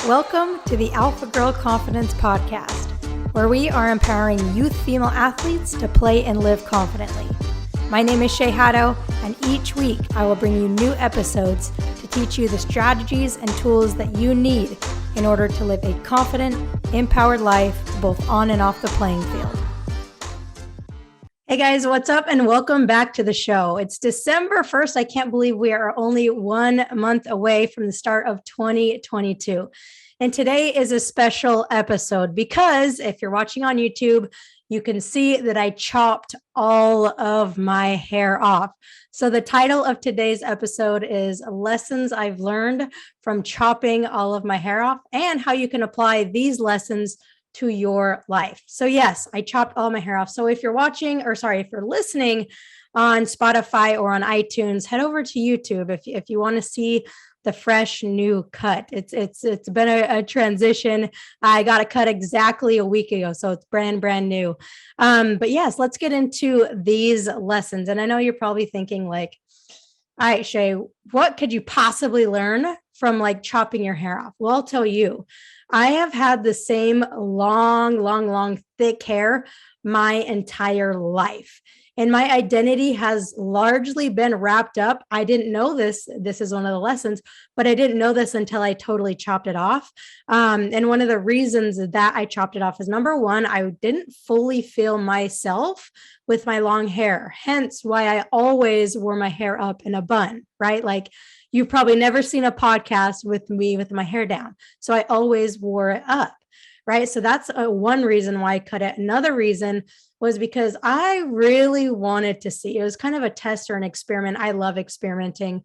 Welcome to the Alpha Girl Confidence Podcast, where we are empowering youth female athletes to play and live confidently. My name is Shay Haddo, and each week I will bring you new episodes to teach you the strategies and tools that you need in order to live a confident, empowered life both on and off the playing field. Hey guys, what's up? And welcome back to the show. It's December 1st. I can't believe we are only 1 month away from the start of 2022. And today is a special episode because if you're watching on YouTube, you can see that I chopped all of my hair off. So the title of today's episode is Lessons I've Learned from Chopping All of My Hair Off and how you can apply these lessons to your life. So yes, I chopped all my hair off. So if you're if you're listening on Spotify or on iTunes, head over to YouTube if you want to see the fresh new cut. It's been a transition. I got a cut exactly a week ago, so it's brand new. But yes, let's get into these lessons. And I know you're probably thinking like, all right, Shay, what could you possibly learn from like chopping your hair off? Well, I'll tell you. I have had the same long, thick hair my entire life. And my identity has largely been wrapped up. I didn't know this. This is one of the lessons, but I didn't know this until I totally chopped it off. And one of the reasons that I chopped it off is number one, I didn't fully feel myself with my long hair. Hence why I always wore my hair up in a bun, right? Like, you've probably never seen a podcast with me with my hair down. So I always wore it up, right? So that's one reason why I cut it. Another reason was because I really wanted to see, it was kind of a test or an experiment. I love experimenting.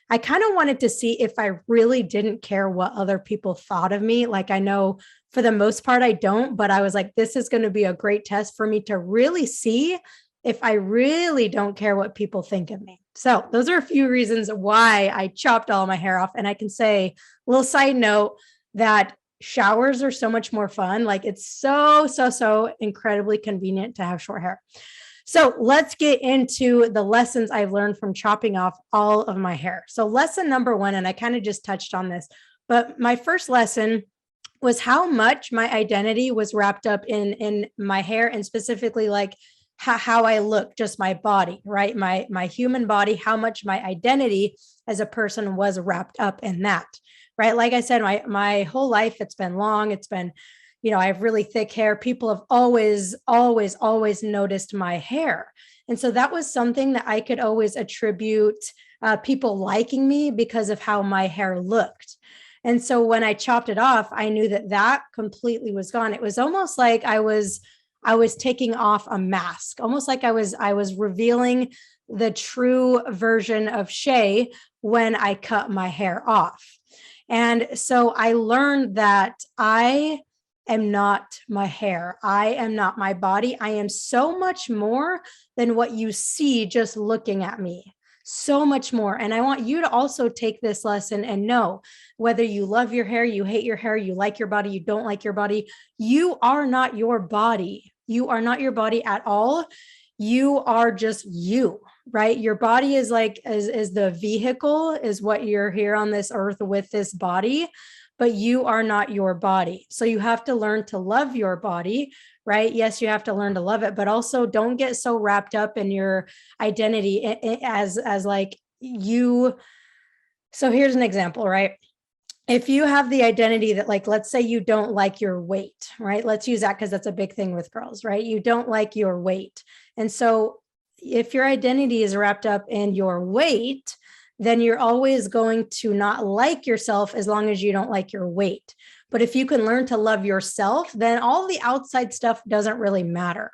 I kind of wanted to see if I really didn't care what other people thought of me. Like, I know for the most part, I don't, but I was like, this is going to be a great test for me to really see if I really don't care what people think of me. So those are a few reasons why I chopped all my hair off. And I can say a little side note that showers are so much more fun. Like, it's so incredibly convenient to have short hair. So let's get into the lessons I've learned from chopping off all of my hair. So lesson number one, and I kind of just touched on this, but my first lesson was how much my identity was wrapped up in my hair, and specifically like how I look, just my body, right? My human body, how much my identity as a person was wrapped up in that, right? Like I said, my whole life, it's been long. It's been, I have really thick hair. People have always noticed my hair. And so that was something that I could always attribute people liking me because of how my hair looked. And so when I chopped it off, I knew that completely was gone. It was almost like I was taking off a mask, almost like I was revealing the true version of Shay when I cut my hair off. And so I learned that I am not my hair. I am not my body. I am so much more than what you see just looking at me. So much more. And I want you to also take this lesson and know whether you love your hair, you hate your hair, you like your body, you don't like your body, you are not your body. You are not your body at all. You are just you, right? Your body is like, is the vehicle, is what you're here on this earth with this body, but you are not your body. So you have to learn to love your body, right? Yes, you have to learn to love it, but also don't get so wrapped up in your identity as like you. So here's an example, right? If you have the identity that, like, let's say you don't like your weight, right? Let's use that because that's a big thing with girls, right? You don't like your weight. And so if your identity is wrapped up in your weight, then you're always going to not like yourself as long as you don't like your weight. But if you can learn to love yourself, then all the outside stuff doesn't really matter.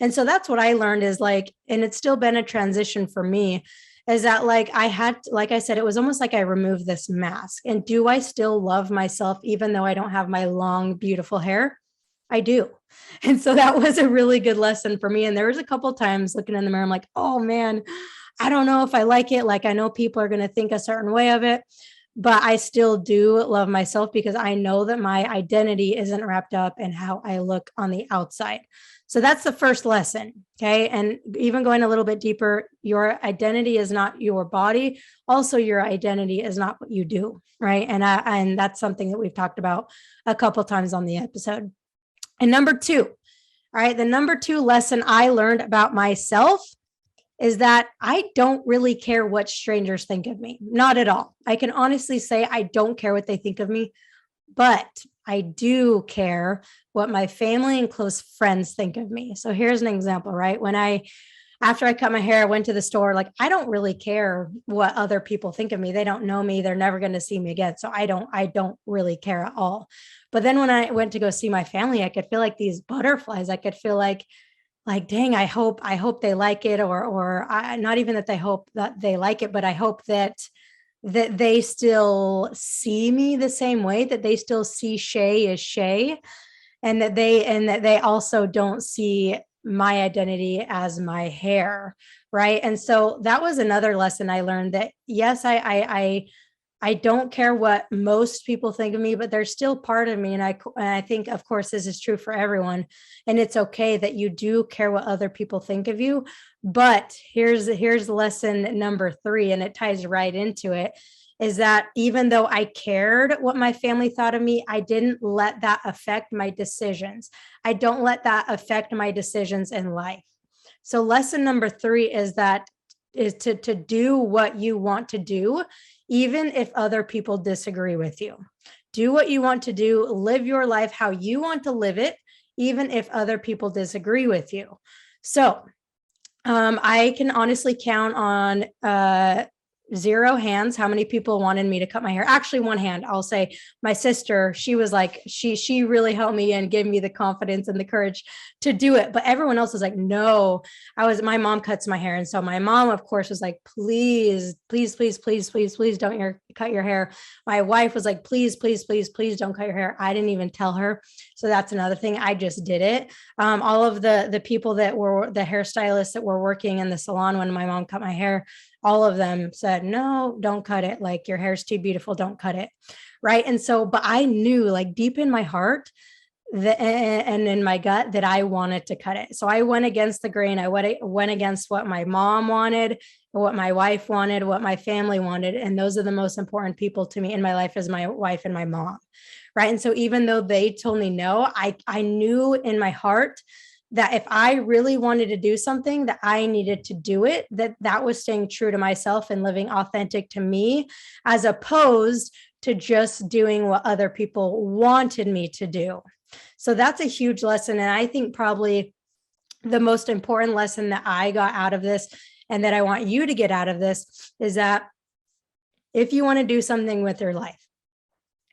And so that's what I learned is like, and it's still been a transition for me, is that like like I said, it was almost like I removed this mask. And do I still love myself even though I don't have my long, beautiful hair? I do. And so that was a really good lesson for me. And there was a couple times looking in the mirror, I'm like, oh man, I don't know if I like it. Like, I know people are going to think a certain way of it. but I still do love myself because I know that my identity isn't wrapped up in how I look on the outside. So that's the first lesson. Okay. And even going a little bit deeper, your identity is not your body. Also, your identity is not what you do. Right. And that's something that we've talked about a couple times on the episode. And number two, all right, the number two lesson I learned about myself is that I don't really care what strangers think of me. Not at all. I can honestly say I don't care what they think of me, but I do care what my family and close friends think of me. So here's an example, right? After I cut my hair, I went to the store. Like, I don't really care what other people think of me. They don't know me. They're never going to see me again. So I don't really care at all. But then when I went to go see my family, I could feel like these butterflies. I could feel like, dang, I hope they like it, or not even that they hope that they like it, but I hope that they still see me the same way, that they still see Shay as Shay, and that they also don't see my identity as my hair, right? And so that was another lesson I learned, that yes, I don't care what most people think of me, but there's still part of me. And I think, of course, this is true for everyone. And it's okay that you do care what other people think of you. But here's lesson number three, and it ties right into it, is that even though I cared what my family thought of me, I didn't let that affect my decisions. I don't let that affect my decisions in life. So lesson number three is to do what you want to do, even if other people disagree with you. Do what you want to do, live your life how you want to live it, even if other people disagree with you. So I can honestly count on 0 hands how many people wanted me to cut my hair. Actually, 1 hand. I'll say my sister, she was like, she really helped me and gave me the confidence and the courage to do it. But everyone else was like, no. My mom cuts my hair. And so my mom, of course, was like, please don't cut your hair. My wife was like, please don't cut your hair. I didn't even tell her. So that's another thing. I just did it. All of the people that were the hairstylists that were working in the salon when my mom cut my hair, all of them said, no, don't cut it. Like, your hair's too beautiful. Don't cut it. Right. And so, but I knew, like, deep in my heart and in my gut, that I wanted to cut it. So I went against the grain. I went against what my mom wanted, what my wife wanted, what my family wanted. And those are the most important people to me in my life, is my wife and my mom. Right. And so even though they told me no, I knew in my heart that if I really wanted to do something, that I needed to do it, that was staying true to myself and living authentic to me, as opposed to just doing what other people wanted me to do. So that's a huge lesson. And I think probably the most important lesson that I got out of this, and that I want you to get out of this, is that if you want to do something with your life,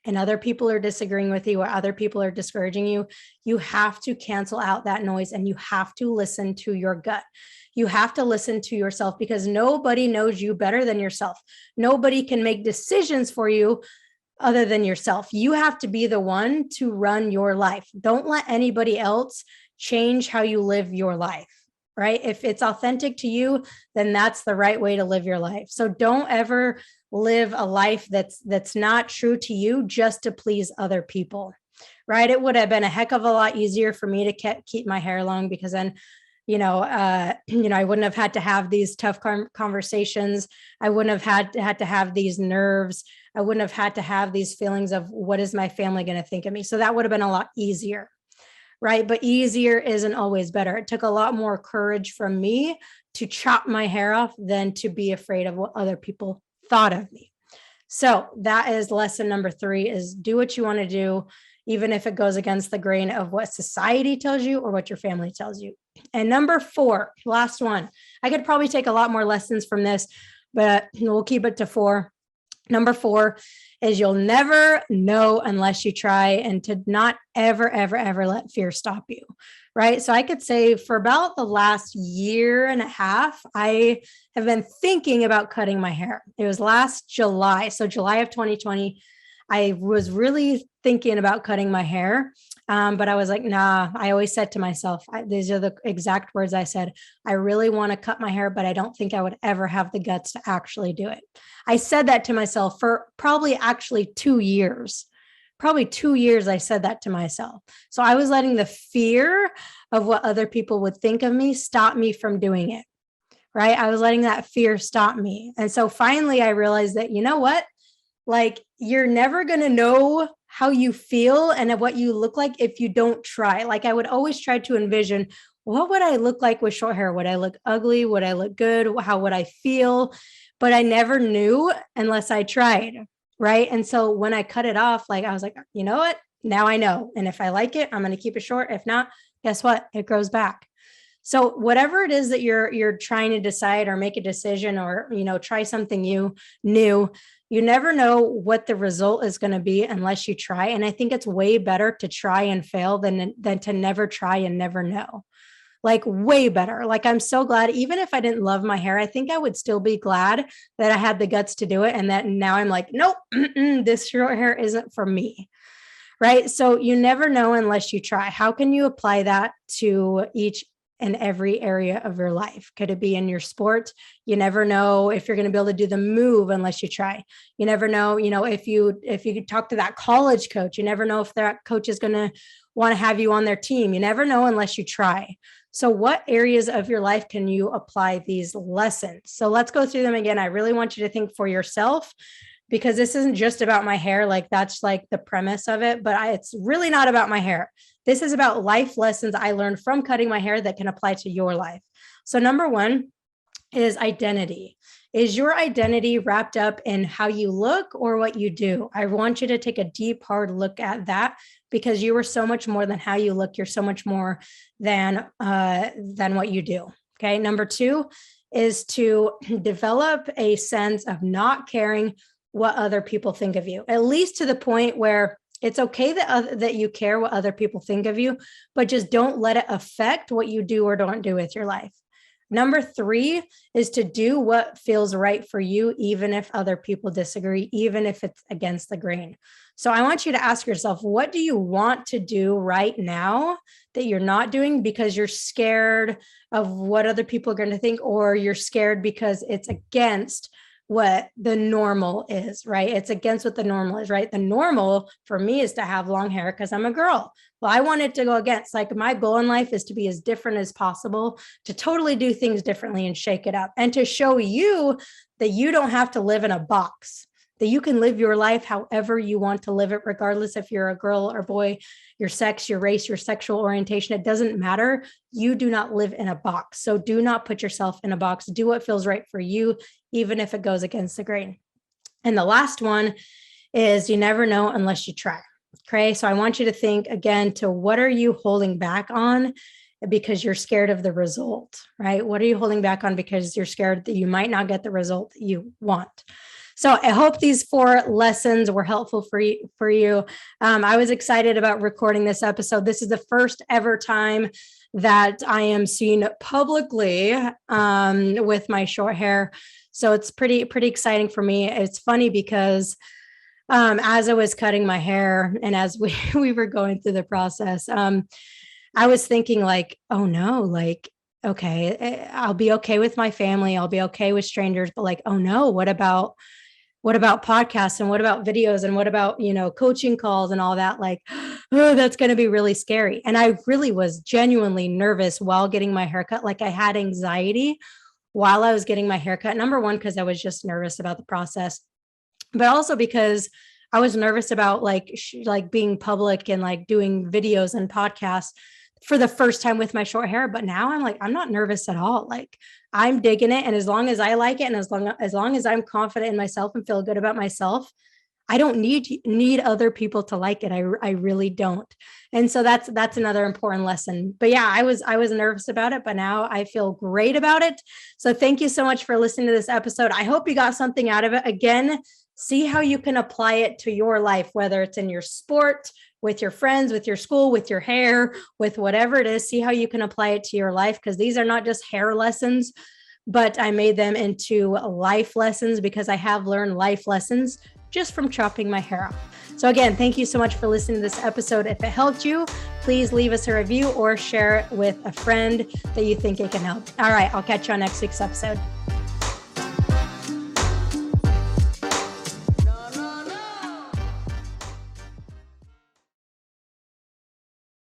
and other people are disagreeing with you, or other people are discouraging you, you have to cancel out that noise, and you have to listen to your gut. You have to listen to yourself, because nobody knows you better than yourself. Nobody can make decisions for you other than yourself. You have to be the one to run your life. Don't let anybody else change how you live your life. Right? If it's authentic to you, then that's the right way to live your life. So don't ever live a life that's not true to you just to please other people. Right? It would have been a heck of a lot easier for me to keep my hair long, because then, I wouldn't have had to have these tough conversations. I wouldn't have had to have these nerves. I wouldn't have had to have these feelings of, what is my family going to think of me? So that would have been a lot easier. Right? But easier isn't always better. It took a lot more courage from me to chop my hair off than to be afraid of what other people thought of me. So that is lesson number 3, is do what you want to do, even if it goes against the grain of what society tells you or what your family tells you. And number 4, last one, I could probably take a lot more lessons from this, but we'll keep it to 4. Number 4 is you'll never know unless you try, and to not ever let fear stop you. Right. So I could say for about the last year and a half, I have been thinking about cutting my hair. It was last July. So July of 2020, I was really thinking about cutting my hair. But I was like, nah, I always said to myself, these are the exact words I said. I really want to cut my hair, but I don't think I would ever have the guts to actually do it. I said that to myself for probably actually 2 years. Probably 2 years I said that to myself. So I was letting the fear of what other people would think of me stop me from doing it. Right. I was letting that fear stop me. And so finally I realized that, you know what? Like, you're never going to know how you feel and what you look like if you don't try. Like, I would always try to envision, what would I look like with short hair? Would I look ugly? Would I look good? How would I feel? But I never knew unless I tried. Right. And so when I cut it off, like, I was like, you know what? Now I know. And if I like it, I'm going to keep it short. If not, guess what? It grows back. So whatever it is that you're trying to decide or make a decision or, try something new, you never know what the result is going to be unless you try. And I think it's way better to try and fail than to never try and never know. Like, way better. Like, I'm so glad, even if I didn't love my hair, I think I would still be glad that I had the guts to do it. And that now I'm like, nope, this short hair isn't for me. Right. So you never know unless you try. How can you apply that to each and every area of your life? Could it be in your sport? You never know if you're going to be able to do the move unless you try. You never know, if you talk to that college coach, you never know if that coach is going to want to have you on their team. You never know unless you try. So what areas of your life can you apply these lessons? So let's go through them again. I really want you to think for yourself, because this isn't just about my hair. Like, that's like the premise of it, but it's really not about my hair. This is about life lessons I learned from cutting my hair that can apply to your life. So number one is identity. Is your identity wrapped up in how you look or what you do? I want you to take a deep, hard look at that, because you are so much more than how you look. You're so much more than what you do. Okay. Number two is to develop a sense of not caring what other people think of you, at least to the point where it's okay that you care what other people think of you, but just don't let it affect what you do or don't do with your life. Number three is to do what feels right for you, even if other people disagree, even if it's against the grain. So I want you to ask yourself, what do you want to do right now that you're not doing because you're scared of what other people are going to think, or you're scared because it's against what the normal is, right? It's against what the normal is, right? The normal for me is to have long hair because I'm a girl. Well, I wanted to go against, like, my goal in life is to be as different as possible, to totally do things differently and shake it up, and to show you that you don't have to live in a box, that you can live your life however you want to live it, regardless if you're a girl or boy, your sex, your race, your sexual orientation. It doesn't matter. You do not live in a box. So do not put yourself in a box. Do what feels right for you, even if it goes against the grain. And the last one is, you never know unless you try. Okay. So I want you to think again to, what are you holding back on because you're scared of the result, right? What are you holding back on because you're scared that you might not get the result that you want? So I hope these 4 lessons were helpful for you. I was excited about recording this episode. This is the first ever time that I am seen publicly with my short hair. So it's pretty exciting for me. It's funny because as I was cutting my hair and as we were going through the process, I was thinking, like, oh no, like, okay, I'll be okay with my family. I'll be okay with strangers, but like, oh no, what about podcasts, and what about videos, and what about, coaching calls and all that? Like, oh, that's going to be really scary. And I really was genuinely nervous while getting my haircut. Like, I had anxiety while I was getting my haircut. Number one, because I was just nervous about the process, but also because I was nervous about like being public and like doing videos and podcasts for the first time with my short hair. But now I'm like, I'm not nervous at all. Like, I'm digging it. And as long as I like it, and as long as I'm confident in myself and feel good about myself, I don't need other people to like it. I really don't. And so that's another important lesson. But yeah, I was nervous about it, but now I feel great about it. So thank you so much for listening to this episode. I hope you got something out of it. Again, see how you can apply it to your life, whether it's in your sport, with your friends, with your school, with your hair, with whatever it is. See how you can apply it to your life, because these are not just hair lessons, but I made them into life lessons, because I have learned life lessons just from chopping my hair off. So again, thank you so much for listening to this episode. If it helped you, please leave us a review or share it with a friend that you think it can help. All right, I'll catch you on next week's episode.